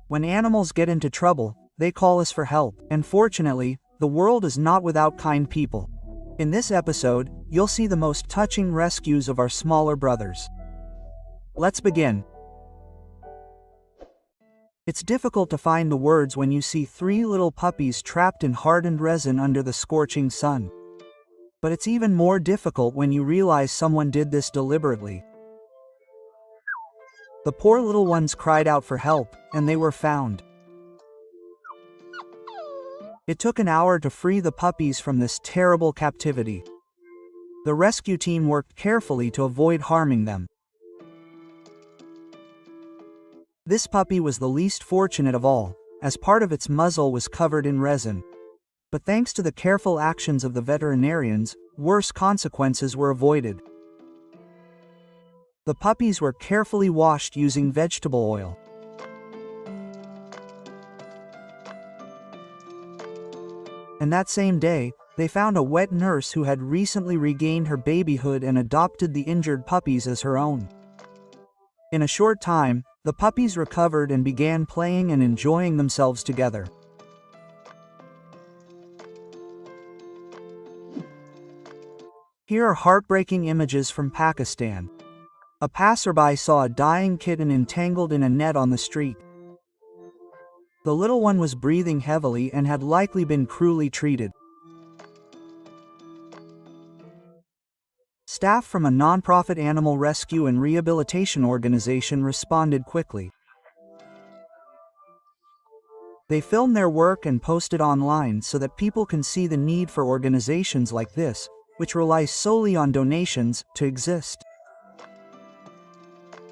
When animals get into trouble, they call us for help, and fortunately, the world is not without kind people. In this episode, you'll see the most touching rescues of our smaller brothers. Let's begin. It's difficult to find the words when you see three little puppies trapped in hardened resin under the scorching sun. But it's even more difficult when you realize someone did this deliberately. The poor little ones cried out for help, and they were found. It took an hour to free the puppies from this terrible captivity. The rescue team worked carefully to avoid harming them. This puppy was the least fortunate of all, as part of its muzzle was covered in resin. But thanks to the careful actions of the veterinarians, worse consequences were avoided. The puppies were carefully washed using vegetable oil. And that same day, they found a wet nurse who had recently regained her babyhood and adopted the injured puppies as her own. In a short time, the puppies recovered and began playing and enjoying themselves together. Here are heartbreaking images from Pakistan. A passerby saw a dying kitten entangled in a net on the street. The little one was breathing heavily and had likely been cruelly treated. Staff from a nonprofit animal rescue and rehabilitation organization responded quickly. They filmed their work and posted online so that people can see the need for organizations like this, which rely solely on donations, to exist.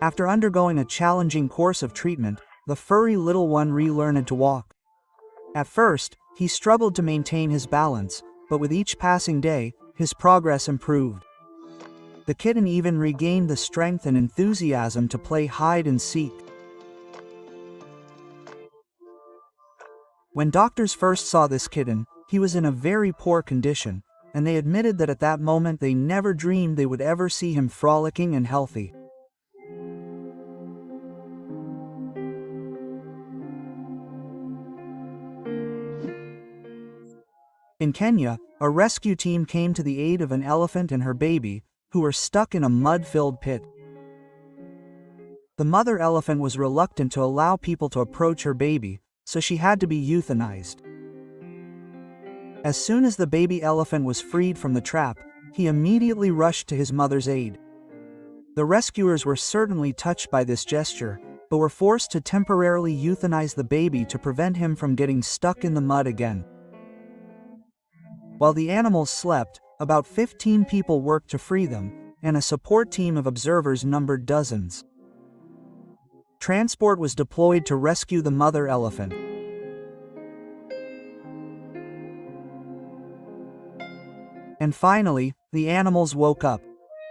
After undergoing a challenging course of treatment, the furry little one relearned to walk. At first, he struggled to maintain his balance, but with each passing day, his progress improved. The kitten even regained the strength and enthusiasm to play hide and seek. When doctors first saw this kitten, he was in a very poor condition, and they admitted that at that moment they never dreamed they would ever see him frolicking and healthy. In Kenya, a rescue team came to the aid of an elephant and her baby, who were stuck in a mud-filled pit. The mother elephant was reluctant to allow people to approach her baby, so she had to be euthanized. As soon as the baby elephant was freed from the trap, he immediately rushed to his mother's aid. The rescuers were certainly touched by this gesture, but were forced to temporarily euthanize the baby to prevent him from getting stuck in the mud again. While the animals slept, about 15 people worked to free them, and a support team of observers numbered dozens. Transport was deployed to rescue the mother elephant. And finally, the animals woke up.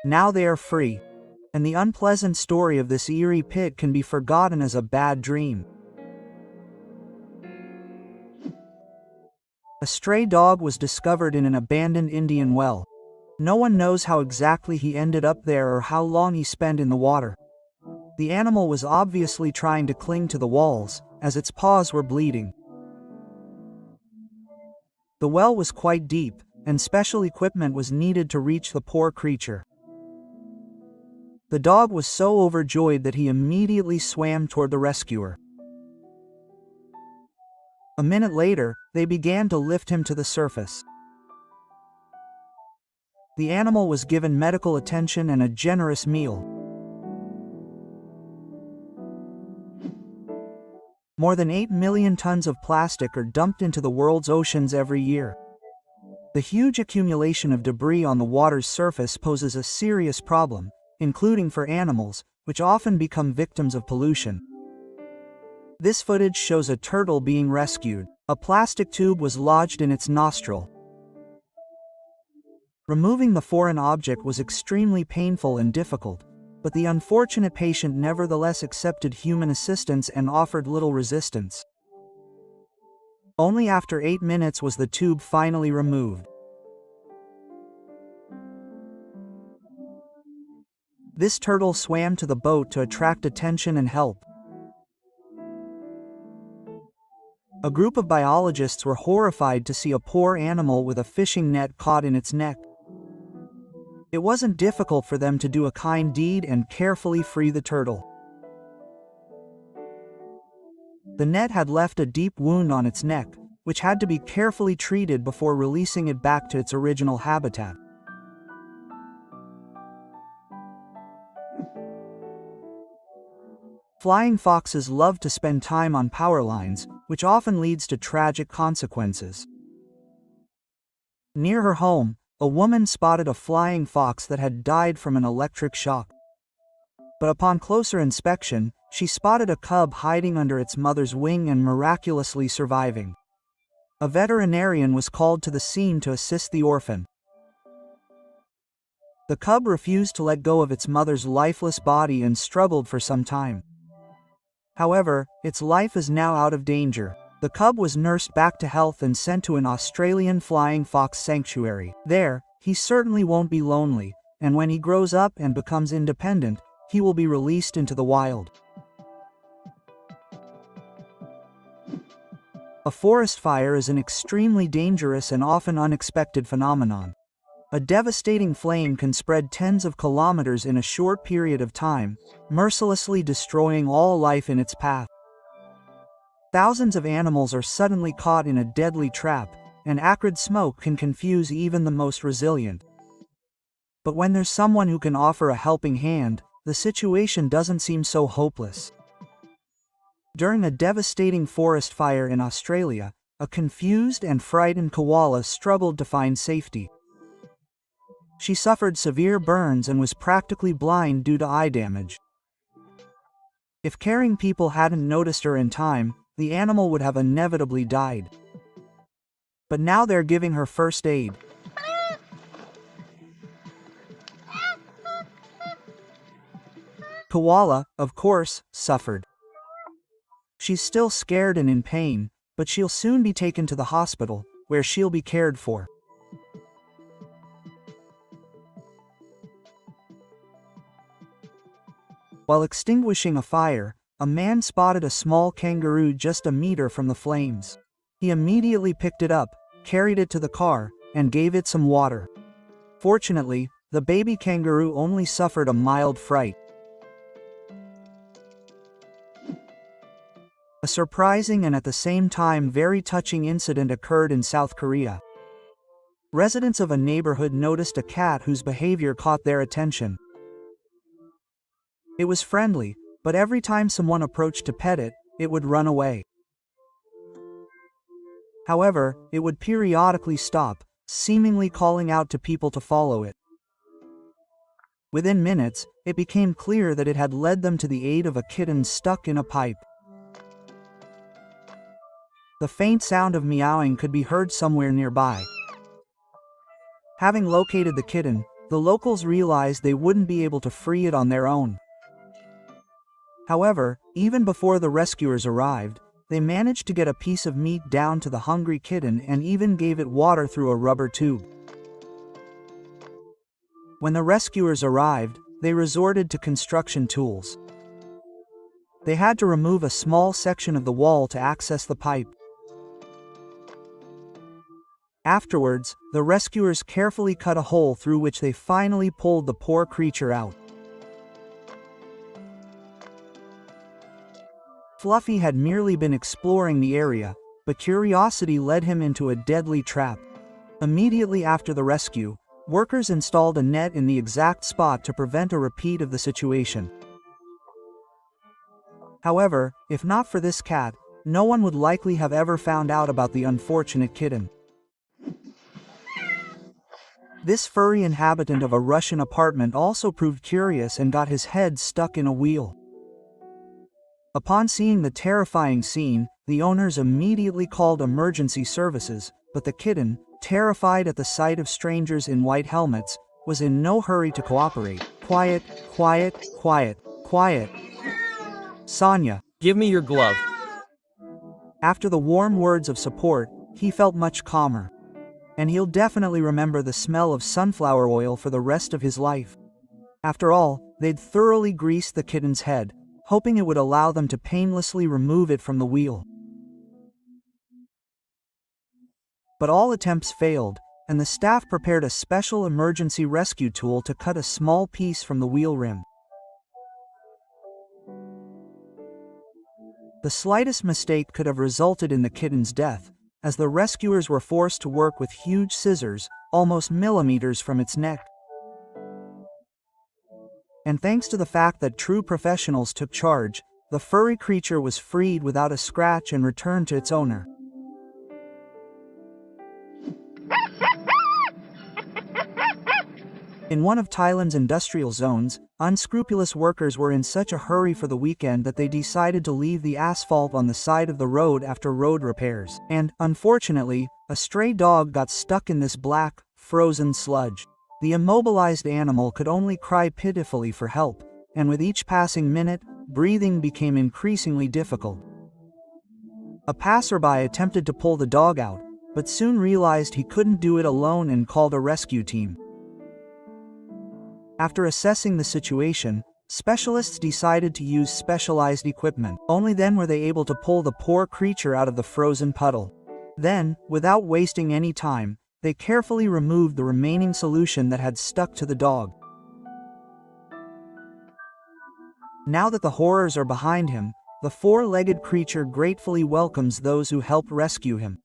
Now they are free. And the unpleasant story of this eerie pit can be forgotten as a bad dream. A stray dog was discovered in an abandoned Indian well. No one knows how exactly he ended up there or how long he spent in the water. The animal was obviously trying to cling to the walls, as its paws were bleeding. The well was quite deep, and special equipment was needed to reach the poor creature. The dog was so overjoyed that he immediately swam toward the rescuer. A minute later, they began to lift him to the surface. The animal was given medical attention and a generous meal. More than 8 million tons of plastic are dumped into the world's oceans every year. The huge accumulation of debris on the water's surface poses a serious problem, including for animals, which often become victims of pollution. This footage shows a turtle being rescued. A plastic tube was lodged in its nostril. Removing the foreign object was extremely painful and difficult, but the unfortunate patient nevertheless accepted human assistance and offered little resistance. Only after 8 minutes was the tube finally removed. This turtle swam to the boat to attract attention and help. A group of biologists were horrified to see a poor animal with a fishing net caught in its neck. It wasn't difficult for them to do a kind deed and carefully free the turtle. The net had left a deep wound on its neck, which had to be carefully treated before releasing it back to its original habitat. Flying foxes love to spend time on power lines, which often leads to tragic consequences. Near her home, a woman spotted a flying fox that had died from an electric shock. But upon closer inspection, she spotted a cub hiding under its mother's wing and miraculously surviving. A veterinarian was called to the scene to assist the orphan. The cub refused to let go of its mother's lifeless body and struggled for some time. However, its life is now out of danger. The cub was nursed back to health and sent to an Australian flying fox sanctuary. There, he certainly won't be lonely, and when he grows up and becomes independent, he will be released into the wild. A forest fire is an extremely dangerous and often unexpected phenomenon. A devastating flame can spread tens of kilometers in a short period of time, mercilessly destroying all life in its path. Thousands of animals are suddenly caught in a deadly trap, and acrid smoke can confuse even the most resilient. But when there's someone who can offer a helping hand, the situation doesn't seem so hopeless. During a devastating forest fire in Australia, a confused and frightened koala struggled to find safety. She suffered severe burns and was practically blind due to eye damage. If caring people hadn't noticed her in time, the animal would have inevitably died. But now they're giving her first aid. Koala, of course, suffered. She's still scared and in pain, but she'll soon be taken to the hospital, where she'll be cared for. While extinguishing a fire, a man spotted a small kangaroo just a meter from the flames. He immediately picked it up, carried it to the car, and gave it some water. Fortunately, the baby kangaroo only suffered a mild fright. A surprising and at the same time very touching incident occurred in South Korea. Residents of a neighborhood noticed a cat whose behavior caught their attention. It was friendly, but every time someone approached to pet it, it would run away. However, it would periodically stop, seemingly calling out to people to follow it. Within minutes, it became clear that it had led them to the aid of a kitten stuck in a pipe. The faint sound of meowing could be heard somewhere nearby. Having located the kitten, the locals realized they wouldn't be able to free it on their own. However, even before the rescuers arrived, they managed to get a piece of meat down to the hungry kitten and even gave it water through a rubber tube. When the rescuers arrived, they resorted to construction tools. They had to remove a small section of the wall to access the pipe. Afterwards, the rescuers carefully cut a hole through which they finally pulled the poor creature out. Fluffy had merely been exploring the area, but curiosity led him into a deadly trap. Immediately after the rescue, workers installed a net in the exact spot to prevent a repeat of the situation. However, if not for this cat, no one would likely have ever found out about the unfortunate kitten. This furry inhabitant of a Russian apartment also proved curious and got his head stuck in a wheel. Upon seeing the terrifying scene, the owners immediately called emergency services, but the kitten, terrified at the sight of strangers in white helmets, was in no hurry to cooperate. Quiet, quiet, quiet, quiet. Sonia, Give me your glove. after the warm words of support, he felt much calmer. And he'll definitely remember the smell of sunflower oil for the rest of his life. After all, they'd thoroughly greased the kitten's head, hoping it would allow them to painlessly remove it from the wheel. But all attempts failed, and the staff prepared a special emergency rescue tool to cut a small piece from the wheel rim. The slightest mistake could have resulted in the kitten's death, as the rescuers were forced to work with huge scissors, almost millimeters from its neck. And thanks to the fact that true professionals took charge, the furry creature was freed without a scratch and returned to its owner. In one of Thailand's industrial zones, unscrupulous workers were in such a hurry for the weekend that they decided to leave the asphalt on the side of the road after road repairs. And, unfortunately, a stray dog got stuck in this black, frozen sludge. The immobilized animal could only cry pitifully for help, and with each passing minute, breathing became increasingly difficult. A passerby attempted to pull the dog out, but soon realized he couldn't do it alone and called a rescue team. After assessing the situation, specialists decided to use specialized equipment. Only then were they able to pull the poor creature out of the frozen puddle. Then, without wasting any time, they carefully removed the remaining solution that had stuck to the dog. Now that the horrors are behind him, the four-legged creature gratefully welcomes those who helped rescue him.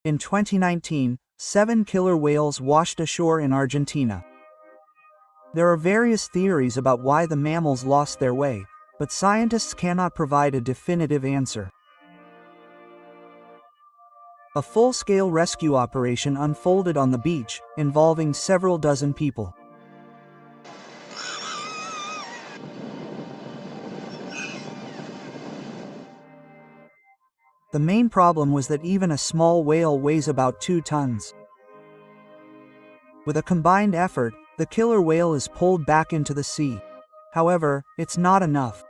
In 2019, 7 killer whales washed ashore in Argentina. There are various theories about why the mammals lost their way, but scientists cannot provide a definitive answer. A full-scale rescue operation unfolded on the beach, involving several dozen people. The main problem was that even a small whale weighs about 2 tons. With a combined effort, the killer whale is pulled back into the sea. However, it's not enough.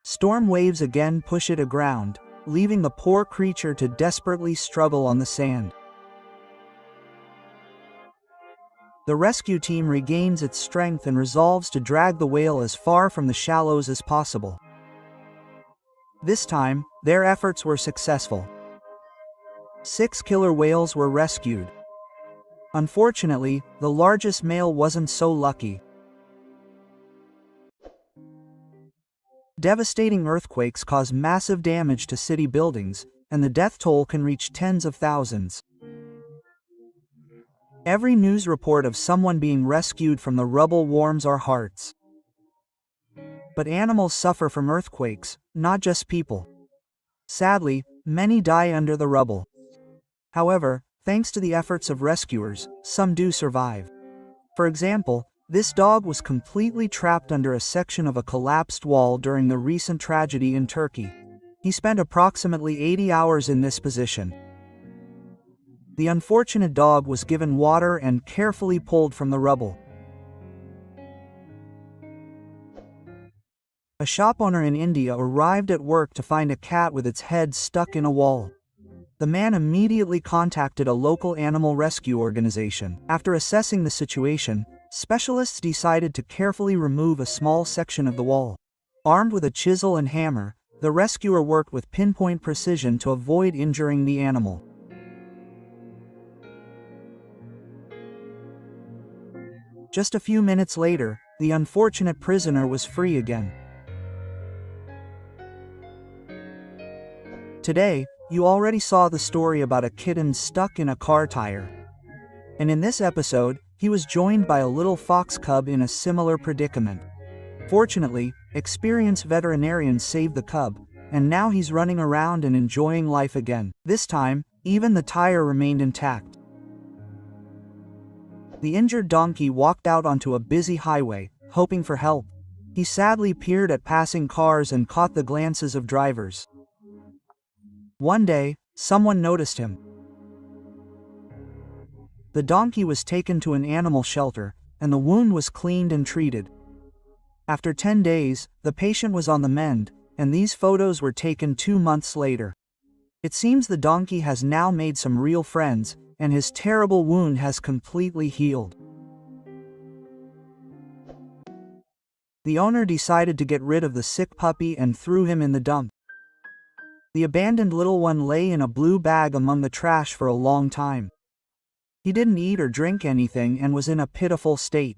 Storm waves again push it aground, leaving the poor creature to desperately struggle on the sand. The rescue team regains its strength and resolves to drag the whale as far from the shallows as possible. This time, their efforts were successful. 6 killer whales were rescued. Unfortunately, the largest male wasn't so lucky. Devastating earthquakes cause massive damage to city buildings, and the death toll can reach tens of thousands. Every news report of someone being rescued from the rubble warms our hearts. But animals suffer from earthquakes, not just people. Sadly, many die under the rubble. However, thanks to the efforts of rescuers, some do survive. For example, this dog was completely trapped under a section of a collapsed wall during the recent tragedy in Turkey. He spent approximately 80 hours in this position. The unfortunate dog was given water and carefully pulled from the rubble. A shop owner in India arrived at work to find a cat with its head stuck in a wall. The man immediately contacted a local animal rescue organization. After assessing the situation, specialists decided to carefully remove a small section of the wall. Armed with a chisel and hammer, the rescuer worked with pinpoint precision to avoid injuring the animal. Just a few minutes later, the unfortunate prisoner was free again. Today, you already saw the story about a kitten stuck in a car tire. And in this episode, he was joined by a little fox cub in a similar predicament. Fortunately, experienced veterinarians saved the cub, and now he's running around and enjoying life again. This time, even the tire remained intact. The injured donkey walked out onto a busy highway, hoping for help. He sadly peered at passing cars and caught the glances of drivers. One day, someone noticed him. The donkey was taken to an animal shelter, and the wound was cleaned and treated. After 10 days, the patient was on the mend, and these photos were taken 2 months later. It seems the donkey has now made some real friends, and his terrible wound has completely healed. The owner decided to get rid of the sick puppy and threw him in the dump. The abandoned little one lay in a blue bag among the trash for a long time. He didn't eat or drink anything and was in a pitiful state.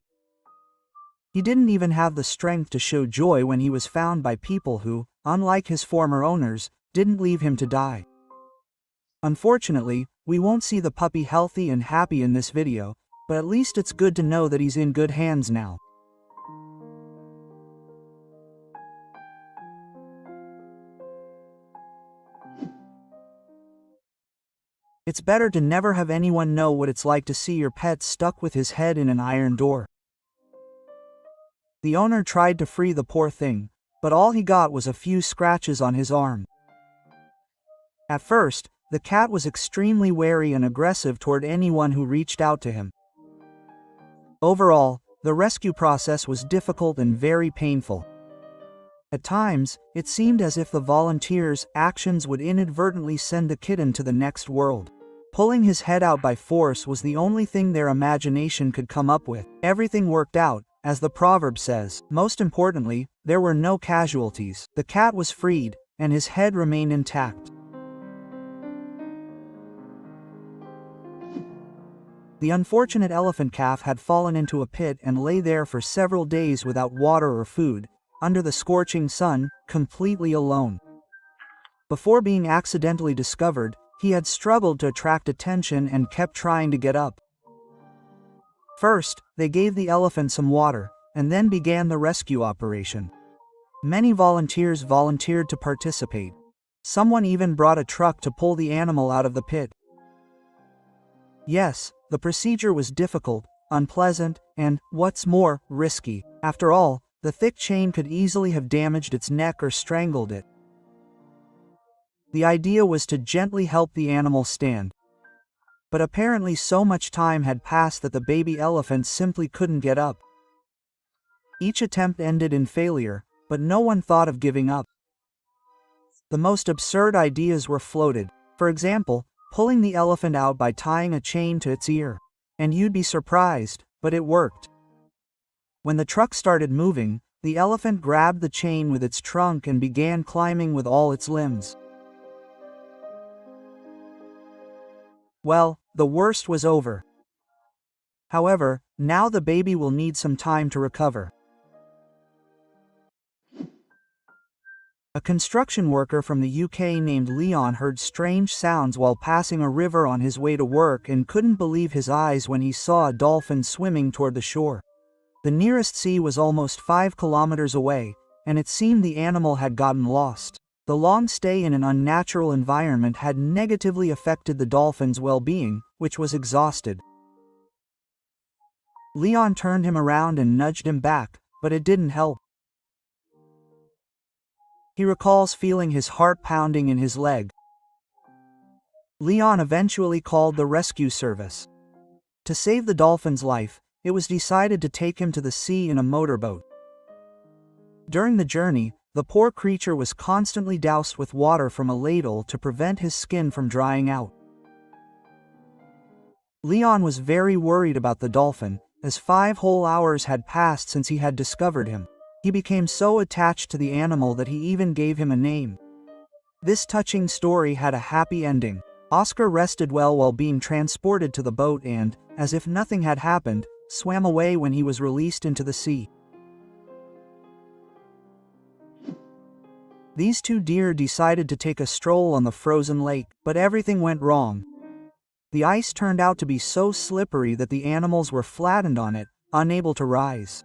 He didn't even have the strength to show joy when he was found by people who, unlike his former owners, didn't leave him to die. Unfortunately, we won't see the puppy healthy and happy in this video, but at least it's good to know that he's in good hands now. It's better to never have anyone know what it's like to see your pet stuck with his head in an iron door. The owner tried to free the poor thing, but all he got was a few scratches on his arm. At first, the cat was extremely wary and aggressive toward anyone who reached out to him. Overall, the rescue process was difficult and very painful. At times, it seemed as if the volunteers' actions would inadvertently send the kitten to the next world. Pulling his head out by force was the only thing their imagination could come up with. Everything worked out, as the proverb says. Most importantly, there were no casualties. The cat was freed, and his head remained intact. The unfortunate elephant calf had fallen into a pit and lay there for several days without water or food, under the scorching sun, completely alone. Before being accidentally discovered, he had struggled to attract attention and kept trying to get up. First, they gave the elephant some water, and then began the rescue operation. Many volunteers volunteered to participate. Someone even brought a truck to pull the animal out of the pit. Yes, the procedure was difficult, unpleasant, and, what's more, risky. After all, the thick chain could easily have damaged its neck or strangled it. The idea was to gently help the animal stand. But apparently so much time had passed that the baby elephant simply couldn't get up. Each attempt ended in failure, but no one thought of giving up. The most absurd ideas were floated. For example, pulling the elephant out by tying a chain to its ear. And you'd be surprised, but it worked. When the truck started moving, the elephant grabbed the chain with its trunk and began climbing with all its limbs. Well, the worst was over. However, now the baby will need some time to recover. A construction worker from the UK named Leon heard strange sounds while passing a river on his way to work and couldn't believe his eyes when he saw a dolphin swimming toward the shore. The nearest sea was almost 5 kilometers away, and it seemed the animal had gotten lost. The long stay in an unnatural environment had negatively affected the dolphin's well-being, which was exhausted. Leon turned him around and nudged him back, but it didn't help. He recalls feeling his heart pounding in his leg. Leon eventually called the rescue service. To save the dolphin's life, it was decided to take him to the sea in a motorboat. During the journey, the poor creature was constantly doused with water from a ladle to prevent his skin from drying out. Leon was very worried about the dolphin, as 5 whole hours had passed since he had discovered him. He became so attached to the animal that he even gave him a name. This touching story had a happy ending. Oscar rested well while being transported to the boat and, as if nothing had happened, swam away when he was released into the sea. These two deer decided to take a stroll on the frozen lake, but everything went wrong. The ice turned out to be so slippery that the animals were flattened on it, unable to rise.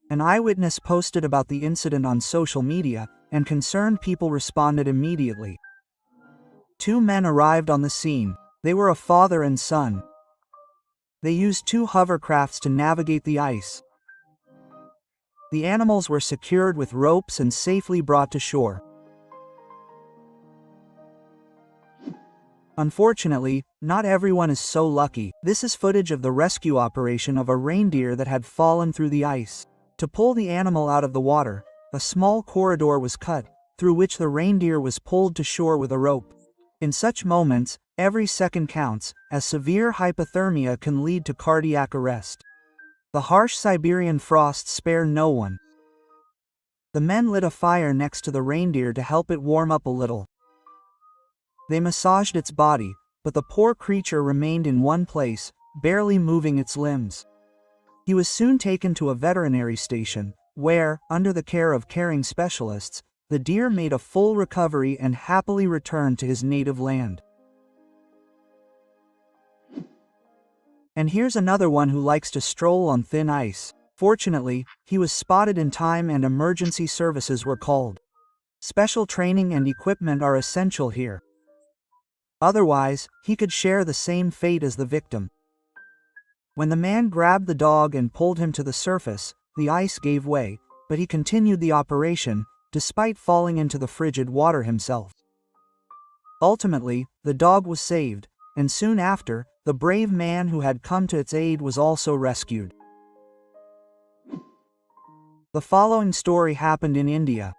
An eyewitness posted about the incident on social media, and concerned people responded immediately. 2 men arrived on the scene. They were a father and son. They used 2 hovercrafts to navigate the ice. The animals were secured with ropes and safely brought to shore. Unfortunately, not everyone is so lucky. This is footage of the rescue operation of a reindeer that had fallen through the ice. To pull the animal out of the water, a small corridor was cut, through which the reindeer was pulled to shore with a rope. In such moments, every second counts, as severe hypothermia can lead to cardiac arrest. The harsh Siberian frosts spare no one. The men lit a fire next to the reindeer to help it warm up a little. They massaged its body, but the poor creature remained in one place, barely moving its limbs. He was soon taken to a veterinary station, where, under the care of caring specialists, the deer made a full recovery and happily returned to his native land. And here's another one who likes to stroll on thin ice. Fortunately, he was spotted in time and emergency services were called. Special training and equipment are essential here. Otherwise, he could share the same fate as the victim. When the man grabbed the dog and pulled him to the surface, the ice gave way, but he continued the operation, despite falling into the frigid water himself. Ultimately, the dog was saved, and soon after, the brave man who had come to its aid was also rescued. The following story happened in India.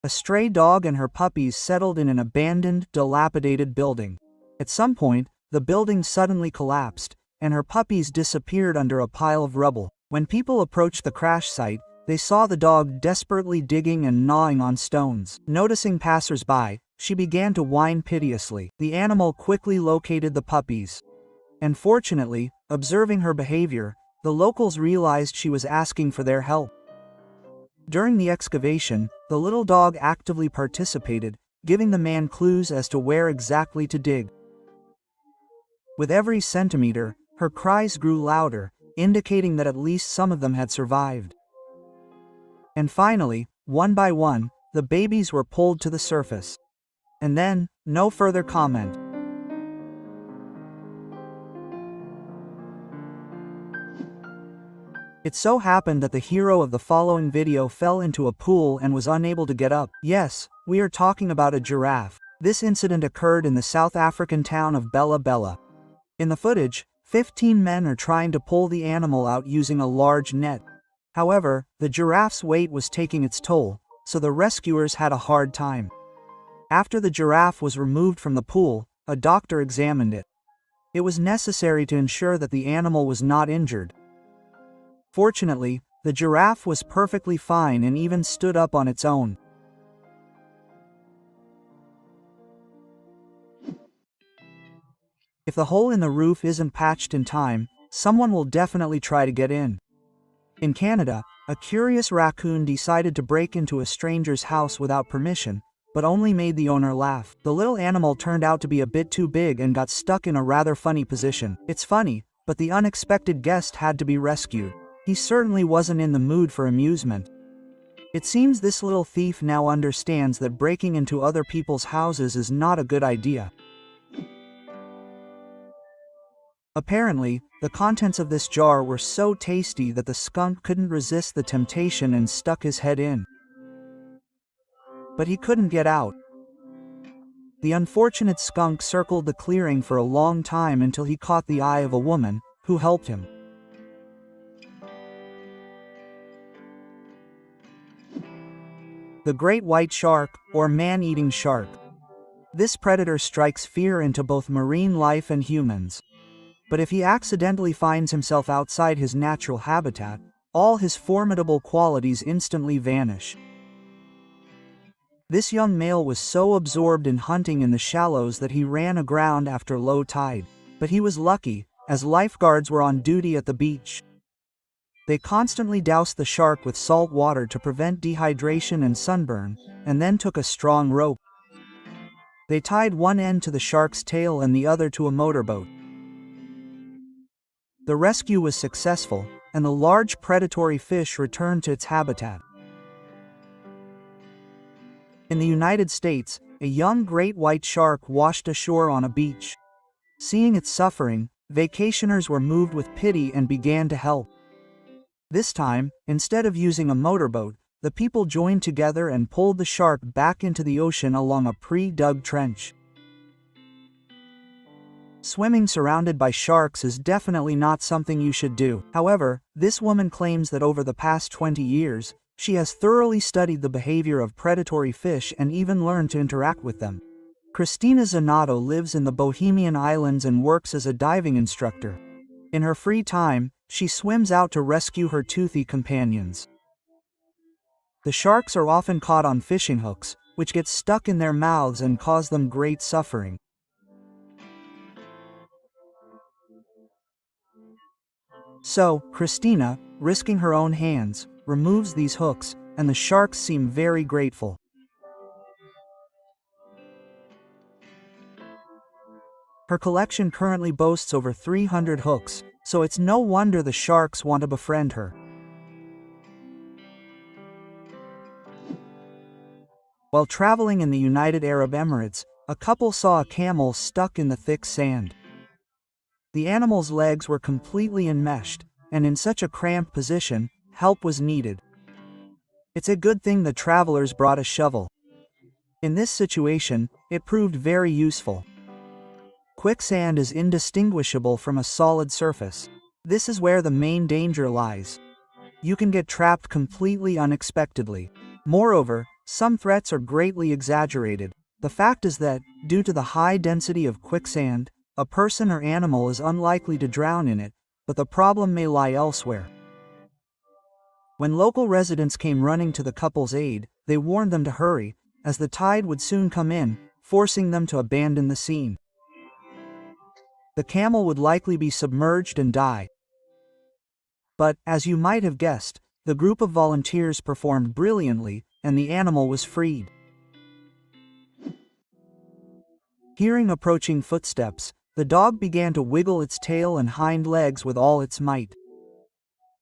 A stray dog and her puppies settled in an abandoned, dilapidated building. At some point, the building suddenly collapsed, and her puppies disappeared under a pile of rubble. When people approached the crash site, they saw the dog desperately digging and gnawing on stones. Noticing passers-by, she began to whine piteously. The animal quickly located the puppies. And fortunately, observing her behavior, the locals realized she was asking for their help. During the excavation, the little dog actively participated, giving the man clues as to where exactly to dig. With every centimeter, her cries grew louder, indicating that at least some of them had survived. And finally, one by one, the babies were pulled to the surface. And then, no further comment. It so happened that the hero of the following video fell into a pool and was unable to get up. Yes, we are talking about a giraffe. This incident occurred in the South African town of Bella Bella. In the footage, 15 men are trying to pull the animal out using a large net. However, the giraffe's weight was taking its toll, so the rescuers had a hard time. After the giraffe was removed from the pool, a doctor examined it. It was necessary to ensure that the animal was not injured. Fortunately, the giraffe was perfectly fine and even stood up on its own. If the hole in the roof isn't patched in time, someone will definitely try to get in. In Canada, a curious raccoon decided to break into a stranger's house without permission, but only made the owner laugh. The little animal turned out to be a bit too big and got stuck in a rather funny position. It's funny, but the unexpected guest had to be rescued. He certainly wasn't in the mood for amusement. It seems this little thief now understands that breaking into other people's houses is not a good idea. Apparently, the contents of this jar were so tasty that the skunk couldn't resist the temptation and stuck his head in. But he couldn't get out. The unfortunate skunk circled the clearing for a long time until he caught the eye of a woman, who helped him. The great white shark, or man-eating shark. This predator strikes fear into both marine life and humans. But if he accidentally finds himself outside his natural habitat, all his formidable qualities instantly vanish. This young male was so absorbed in hunting in the shallows that he ran aground after low tide. But he was lucky, as lifeguards were on duty at the beach. They constantly doused the shark with salt water to prevent dehydration and sunburn, and then took a strong rope. They tied one end to the shark's tail and the other to a motorboat. The rescue was successful, and the large predatory fish returned to its habitat. In the United States, a young great white shark washed ashore on a beach. Seeing its suffering, vacationers were moved with pity and began to help. This time, instead of using a motorboat, the people joined together and pulled the shark back into the ocean along a pre-dug trench. Swimming surrounded by sharks is definitely not something you should do. However, this woman claims that over the past 20 years, she has thoroughly studied the behavior of predatory fish and even learned to interact with them. Christina Zanato lives in the Bohemian Islands and works as a diving instructor. In her free time, she swims out to rescue her toothy companions. The sharks are often caught on fishing hooks, which get stuck in their mouths and cause them great suffering. So, Christina, risking her own hands, removes these hooks, and the sharks seem very grateful. Her collection currently boasts over 300 hooks, so it's no wonder the sharks want to befriend her. While traveling in the United Arab Emirates, a couple saw a camel stuck in the thick sand. The animal's legs were completely enmeshed, and in such a cramped position, help was needed. It's a good thing the travelers brought a shovel. In this situation, it proved very useful. Quicksand is indistinguishable from a solid surface. This is where the main danger lies. You can get trapped completely unexpectedly. Moreover, some threats are greatly exaggerated. The fact is that, due to the high density of quicksand, a person or animal is unlikely to drown in it, but the problem may lie elsewhere. When local residents came running to the couple's aid, they warned them to hurry, as the tide would soon come in, forcing them to abandon the scene. The camel would likely be submerged and die. But, as you might have guessed, the group of volunteers performed brilliantly, and the animal was freed. Hearing approaching footsteps, the dog began to wiggle its tail and hind legs with all its might.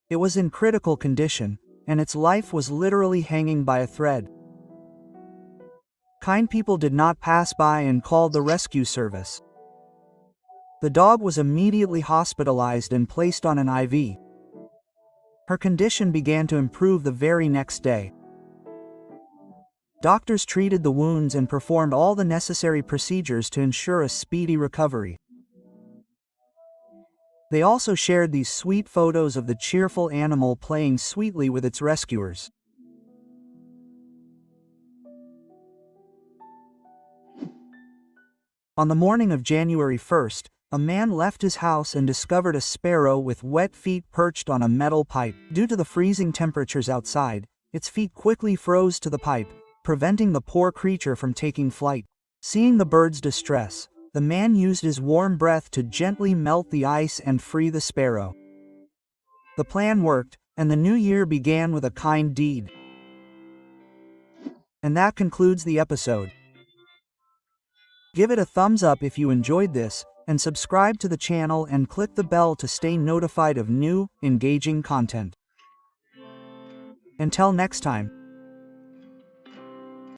It was in critical condition, and its life was literally hanging by a thread. Kind people did not pass by and called the rescue service. The dog was immediately hospitalized and placed on an IV. Her condition began to improve the very next day. Doctors treated the wounds and performed all the necessary procedures to ensure a speedy recovery. They also shared these sweet photos of the cheerful animal playing sweetly with its rescuers. On the morning of January 1st, a man left his house and discovered a sparrow with wet feet perched on a metal pipe. Due to the freezing temperatures outside, its feet quickly froze to the pipe, preventing the poor creature from taking flight. Seeing the bird's distress, the man used his warm breath to gently melt the ice and free the sparrow. The plan worked, and the new year began with a kind deed. And that concludes the episode. Give it a thumbs up if you enjoyed this, and subscribe to the channel and click the bell to stay notified of new, engaging content. Until next time.